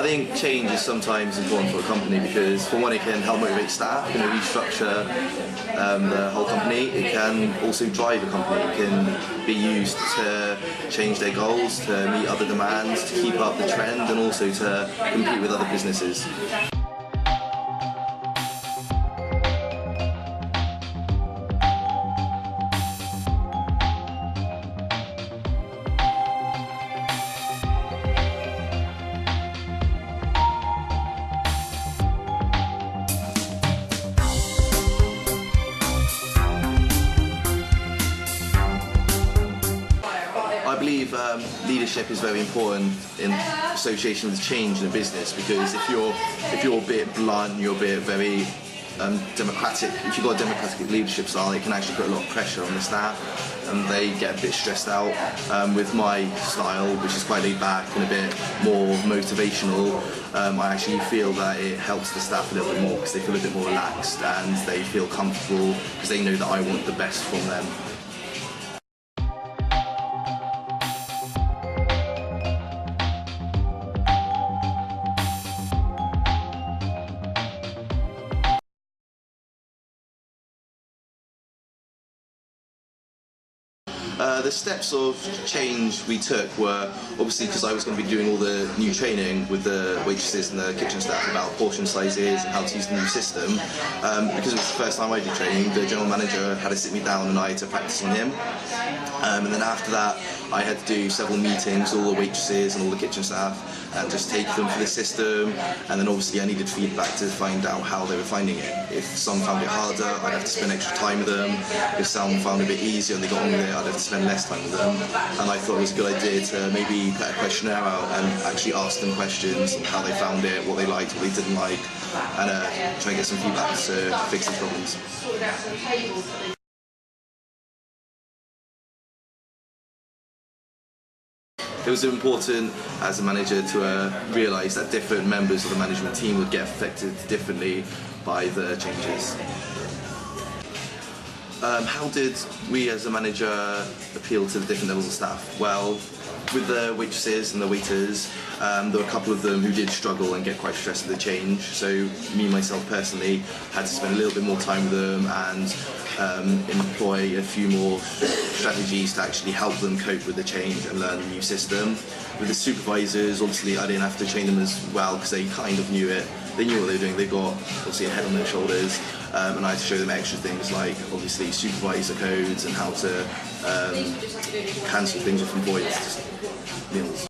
think change is sometimes important for a company because, for one, it can help motivate staff, restructure the whole company. It can also drive a company. It can be used to change their goals, to meet other demands, to keep up the trend, and also to compete with other businesses. I believe leadership is very important in association with change in a business, because if you're a bit blunt, you're a bit very democratic. If you've got a democratic leadership style, it can actually put a lot of pressure on the staff, and they get a bit stressed out. With my style, which is quite laid back and a bit more motivational, I actually feel that it helps the staff a little bit more because they feel a bit more relaxed and they feel comfortable because they know that I want the best from them. The steps of change we took were, obviously, because I was going to be doing all the new training with the waitresses and the kitchen staff about portion sizes and how to use the new system. Because it was the first time I did training, the general manager had to sit me down and I had to practice on him. And then after that, I had to do several meetings with all the waitresses and all the kitchen staff and just take them through the system. And then obviously I needed feedback to find out how they were finding it. If some found it harder, I'd have to spend extra time with them. If some found it a bit easier and they got on with it, I'd have to spend less time with them. And I thought it was a good idea to maybe put a questionnaire out and actually ask them questions on how they found it, what they liked, what they didn't like, and try and get some feedback to fix the problems. It was important as a manager to realise that different members of the management team would get affected differently by the changes. How did we as a manager appeal to the different levels of staff? Well, with the waitresses and the waiters, there were a couple of them who did struggle and get quite stressed with the change. So me, myself personally, had to spend a little bit more time with them and employ a few more strategies to actually help them cope with the change and learn the new system. With the supervisors, obviously I didn't have to train them as well because they kind of knew it. They knew what they were doing. They got obviously a head on their shoulders, and I had to show them extra things like obviously supervisor codes and how to cancel things off from voids meals.